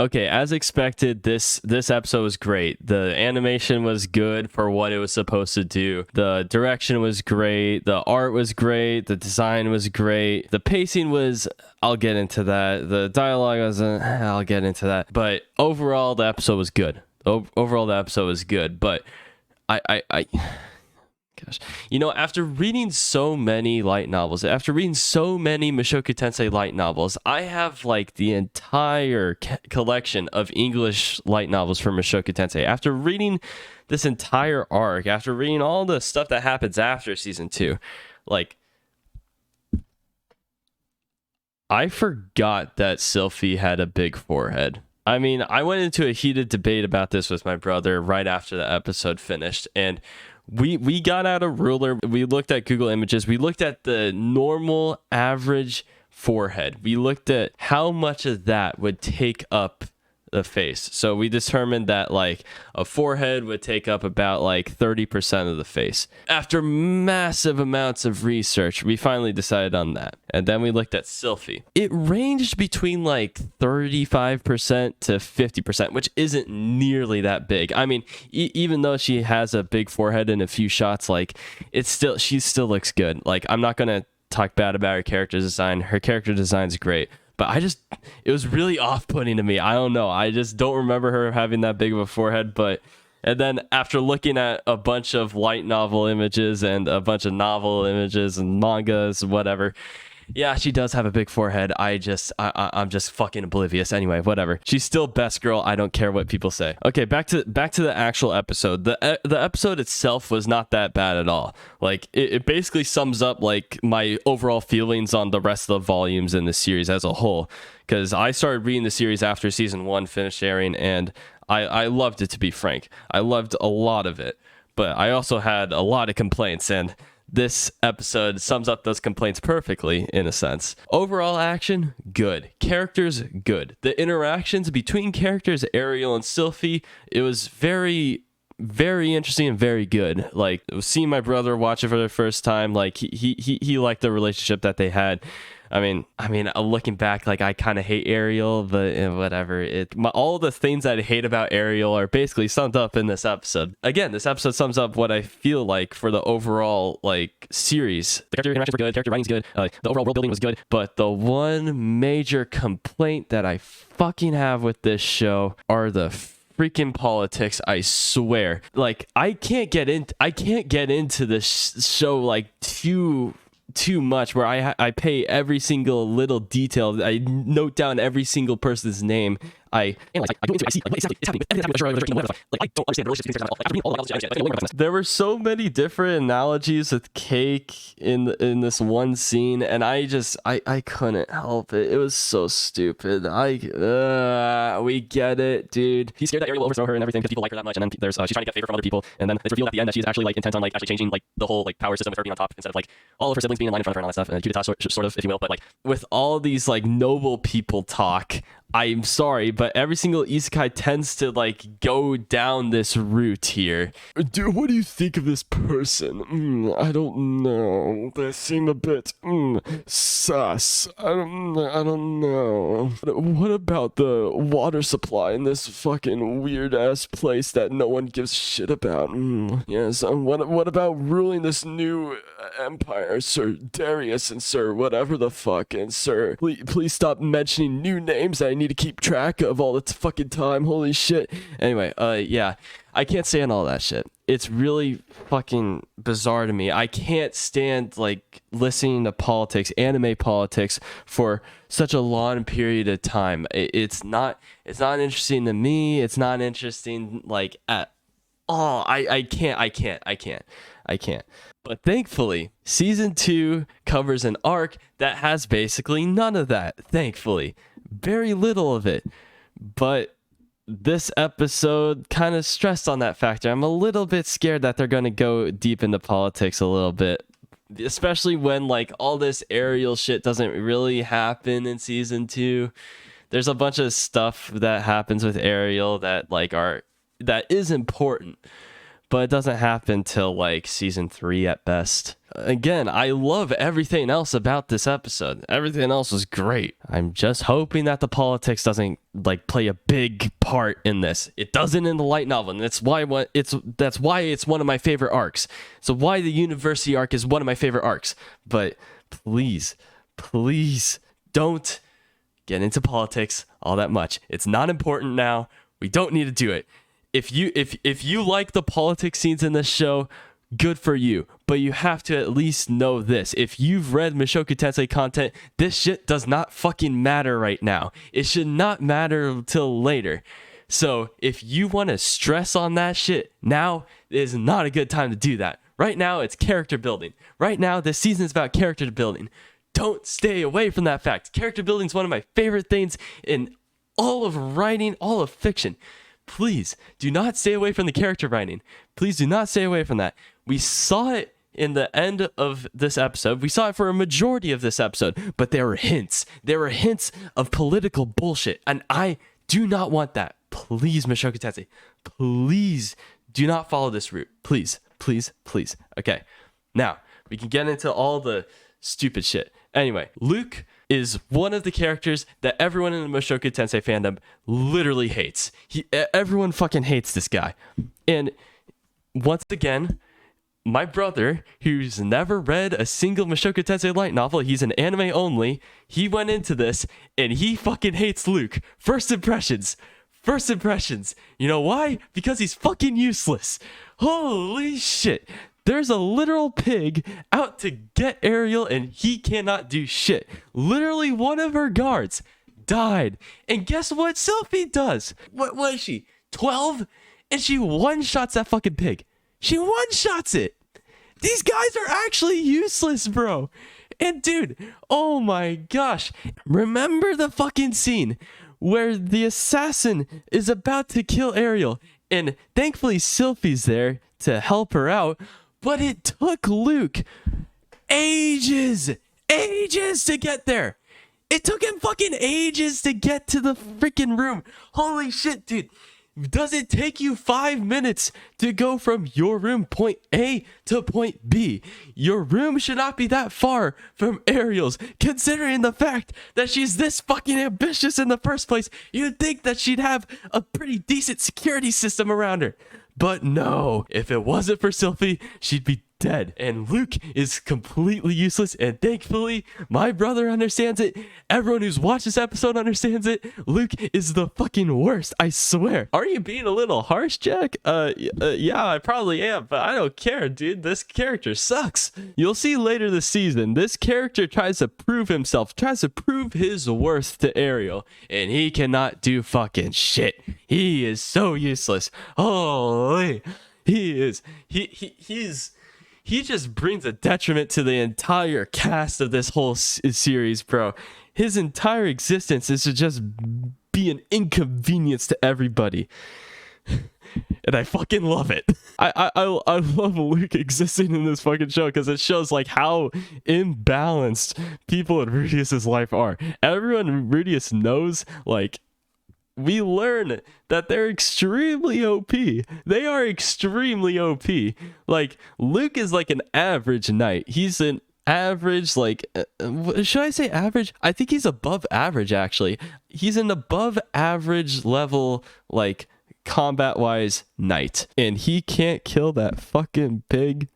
Okay, as expected, this episode was great. The animation was good for what it was supposed to do. The direction was great. The art was great. The design was great. The pacing was, I'll get into that. The dialogue was, I'll get into that. But overall, the episode was good. Overall, the episode was good. But gosh, after reading so many light novels, after reading so many Mushoku Tensei light novels, I have like the entire collection of English light novels from Mushoku Tensei. After reading this entire arc, after reading all the stuff that happens after season 2, like, I forgot that Sylphie had a big forehead. I mean, I went into a heated debate about this with my brother right after the episode finished, and we got out a ruler. We looked at Google Images. We looked at the normal average forehead. We looked at how much of that would take up the face. So we determined that like a forehead would take up about like 30% of the face. After massive amounts of research, we finally decided on that. And then we looked at Sylphie. It ranged between like 35% to 50%, which isn't nearly that big. I mean, even though she has a big forehead in a few shots, like she still looks good. Like, I'm not going to talk bad about her character design. Her character design's great. But it was really off-putting to me. I don't know. I just don't remember her having that big of a forehead. And then after looking at a bunch of light novel images and a bunch of novel images and mangas, whatever, yeah, she does have a big forehead. I'm just fucking oblivious. Anyway, whatever. She's still best girl. I don't care what people say. Okay, back to the actual episode. The episode itself was not that bad at all. Like, it basically sums up like my overall feelings on the rest of the volumes in the series as a whole. Because I started reading the series after season 1 finished airing, and I loved it, to be frank. I loved a lot of it, but I also had a lot of complaints, and this episode sums up those complaints perfectly, in a sense. Overall action, good. Characters, good. The interactions between characters, Ariel and Sylphie, it was very, very interesting and very good. Like, seeing my brother watch it for the first time, like, he liked the relationship that they had. I mean, looking back, like, I kind of hate Ariel, but whatever. All the things that I hate about Ariel are basically summed up in this episode. Again, this episode sums up what I feel like for the overall, like, series. The character interactions were good, character writing's good, the overall world building was good, but the one major complaint that I fucking have with this show are the freaking politics. I swear. Like, I can't get into this show, like, too much, where I pay every single little detail. I note down every single person's name. I analyze. I go into it. I see like, what exactly is happening. Like, I don't understand the relationship between like, I read all the knowledge. There were so many different analogies with cake in this one scene, and I couldn't help it. It was so stupid. We get it, dude. He's scared that Ariel will overthrow her and everything because people like her that much, and then there's she's trying to get favor from other people, and then it's revealed at the end that she's actually like intent on like actually changing like the whole like power system with her being on top instead of like all of her siblings being in line in front of her and all that stuff, and Kudeta sort of, if you will. But like with all these like noble people talk, I'm sorry, but every single isekai tends to like go down this route here. Dude, what do you think of this person? I don't know. They seem a bit sus. I don't know. What about the water supply in this fucking weird ass place that no one gives a shit about? Yes. What about ruling this new empire, Sir Darius and Sir whatever the fuck, and Sir, please stop mentioning new names that I need to keep track of all the fucking time. Holy shit. Anyway, yeah, I can't stand all that shit. It's really fucking bizarre to me. I can't stand like listening to politics, anime politics, for such a long period of time. It's not interesting to me. It's not interesting like at all. I can't. But thankfully, season 2 covers an arc that has basically none of that. Thankfully, very little of it. But this episode kind of stressed on that factor. I'm a little bit scared that they're going to go deep into politics a little bit, especially when like all this Ariel shit doesn't really happen in season 2. There's a bunch of stuff that happens with Ariel that is important, but it doesn't happen till like season 3 at best. Again, I love everything else about this episode. Everything else was great. I'm just hoping that the politics doesn't like play a big part in this. It doesn't in the light novel, and that's why it's one of my favorite arcs. So why the university arc is one of my favorite arcs. But please don't get into politics all that much. It's not important now. We don't need to do it. If you like the politics scenes in this show, good for you, but you have to at least know this. If you've read Mushoku Tensei content, this shit does not fucking matter right now. It should not matter until later. So if you want to stress on that shit, now is not a good time to do that. Right now, it's character building. Right now, this season is about character building. Don't stay away from that fact. Character building is one of my favorite things in all of writing, all of fiction. Please do not stay away from the character writing. Please do not stay away from that. We saw it in the end of this episode. We saw it for a majority of this episode, but there were hints. There were hints of political bullshit, and I do not want that. Please, Mushoku Tensei, please do not follow this route. Please. Okay, now we can get into all the stupid shit. Anyway, Luke is one of the characters that everyone in the Mushoku Tensei fandom literally hates. Everyone fucking hates this guy. And once again, my brother, who's never read a single Mushoku Tensei light novel, he's an anime only, he went into this and he fucking hates Luke. First impressions. You know why? Because he's fucking useless. Holy shit. There's a literal pig out to get Ariel and he cannot do shit. Literally one of her guards died. And guess what Sylphie does? What was she? 12? And she one-shots that fucking pig. She one-shots it. These guys are actually useless, bro. And dude, oh my gosh. Remember the fucking scene where the assassin is about to kill Ariel. And thankfully Sylphie's there to help her out. But it took Luke ages to get there. It took him fucking ages to get to the freaking room. Holy shit, dude. Does it take you 5 minutes to go from your room point A to point B? Your room should not be that far from Ariel's, considering the fact that she's this fucking ambitious in the first place. You'd think that she'd have a pretty decent security system around her. But no, if it wasn't for Sylphie, she'd be dead. And Luke is completely useless, and thankfully, my brother understands it. Everyone who's watched this episode understands it. Luke is the fucking worst, I swear. Are you being a little harsh, Jack? Yeah, I probably am, but I don't care, dude. This character sucks. You'll see later this season, this character tries to prove himself, tries to prove his worth to Ariel, and he cannot do fucking shit. He is so useless. Holy, he's he just brings a detriment to the entire cast of this whole series, bro. His entire existence is to just be an inconvenience to everybody. And I fucking love it. I love Luke existing in this fucking show because it shows like how imbalanced people in Rudius's life are. Everyone in Rudius knows, like, we learn that they're extremely OP. They are extremely OP. Like, Luke is like an average knight. He's an average, like, should I say average? I think he's above average, actually. He's an above average level, like, combat-wise knight. And he can't kill that fucking pig.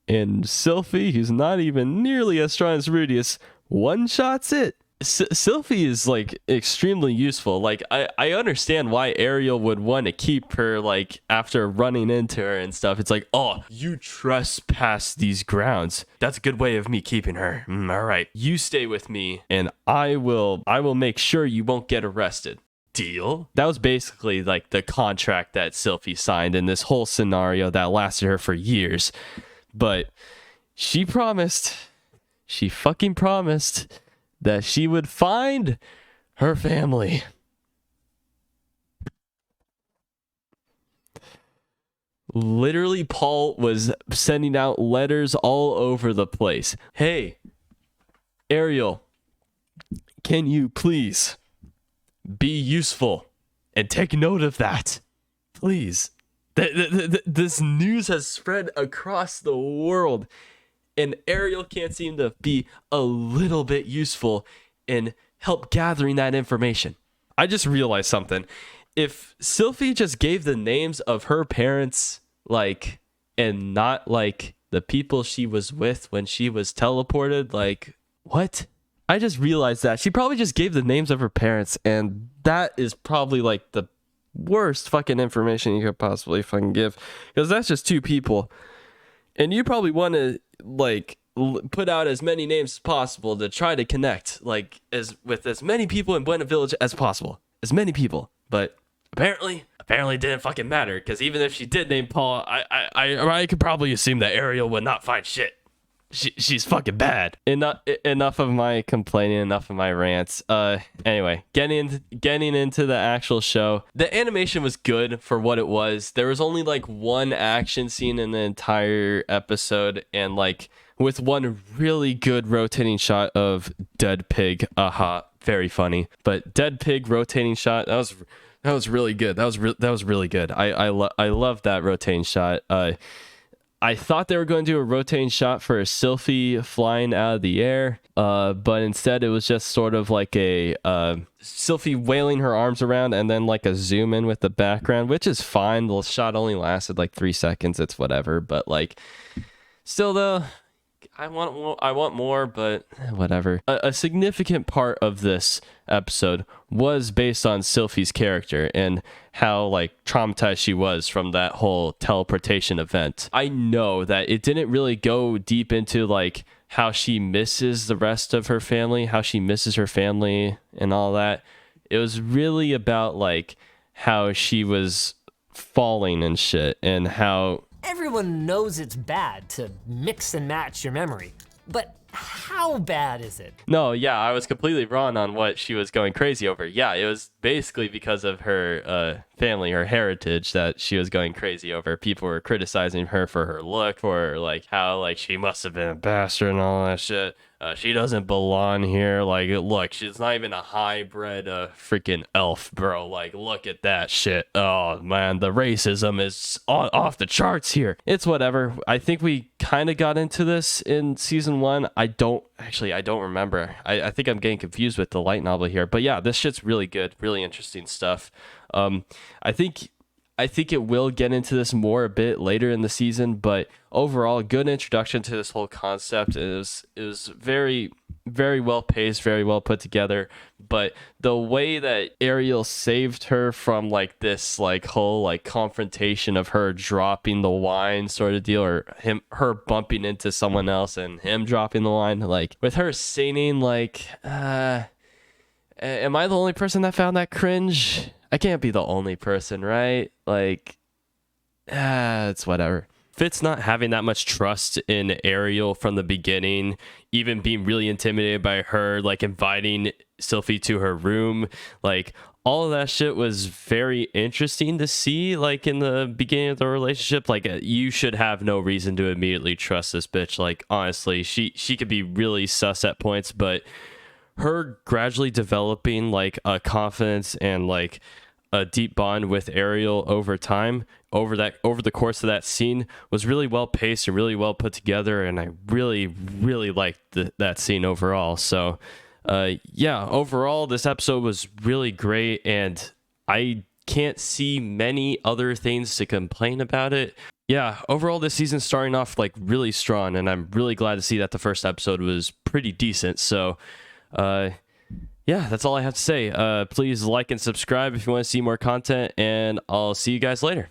And Sylphie, who's not even nearly as strong as Rudius, one-shots it. Sylphie is like extremely useful. Like I understand why Ariel would want to keep her, like, after running into her and stuff. It's like, oh, you trespass these grounds. That's a good way of me keeping her. All right, you stay with me and I will make sure you won't get arrested. Deal? That was basically like the contract that Sylphie signed in this whole scenario that lasted her for years. But she fucking promised that she would find her family. Literally, Paul was sending out letters all over the place. Hey, Ariel, can you please be useful and take note of that? Please. This news has spread across the world. and Ariel can't seem to be a little bit useful in help gathering that information. I just realized something. If Sylphie just gave the names of her parents, like, and not like the people she was with when she was teleported, like, what? I just realized that she probably just gave the names of her parents, and that is probably like the worst fucking information you could possibly fucking give, because that's just two people, and you probably want to like put out as many names as possible to try to connect like as with as many people in Buena Village as possible, as many people. But apparently it didn't fucking matter, because even if she did name Paul, I could probably assume that Ariel would not find shit. She's fucking bad. Enough of my complaining, enough of my rants. Anyway, getting into the actual show. The animation was good for what it was. There was only like one action scene in the entire episode, and like with one really good rotating shot of dead pig. Aha, very funny. But dead pig rotating shot, that was really good. That was really good. I love that rotating shot. I thought they were going to do a rotating shot for a Sylphie flying out of the air, but instead it was just sort of like a Sylphie wailing her arms around and then like a zoom in with the background, which is fine. The shot only lasted like 3 seconds. It's whatever, but like still though, I want more, but whatever. A significant part of this episode was based on Sylphie's character and how like traumatized she was from that whole teleportation event. I know that it didn't really go deep into like how she misses the rest of her family, how she misses her family and all that. It was really about like how she was falling and shit, and how everyone knows it's bad to mix and match your memory, but how bad is it? No, yeah, I was completely wrong on what she was going crazy over. Yeah, it was basically because of her family, her heritage, that she was going crazy over. People were criticizing her for her look, for like how like she must have been a bastard and all that shit. She doesn't belong here. Like, look, she's not even a hybrid freaking elf, bro. Like, look at that shit. Oh, man, the racism is off the charts here. It's whatever. I think we kind of got into this in season 1. I don't remember. I think I'm getting confused with the light novel here. But yeah, this shit's really good. Really interesting stuff. I think it will get into this more a bit later in the season, but overall, good introduction to this whole concept. It was very, very well paced, very well put together. But the way that Ariel saved her from like this like whole like confrontation of her dropping the wine sort of deal, or her bumping into someone else and him dropping the wine, like with her singing like, am I the only person that found that cringe? I can't be the only person, right? Like, it's whatever. Fitz not having that much trust in Ariel from the beginning, even being really intimidated by her, like inviting Sylphie to her room, like all of that shit was very interesting to see, like in the beginning of the relationship. Like, you should have no reason to immediately trust this bitch. Like, honestly, she could be really sus at points, but her gradually developing like a confidence and like a deep bond with Ariel over time, over the course of that scene, was really well paced and really well put together, and I really liked that scene overall. So yeah, overall this episode was really great, and I can't see many other things to complain about it. Yeah, overall this season's starting off like really strong, and I'm really glad to see that the first episode was pretty decent. So yeah, that's all I have to say. Please like and subscribe if you want to see more content, and I'll see you guys later.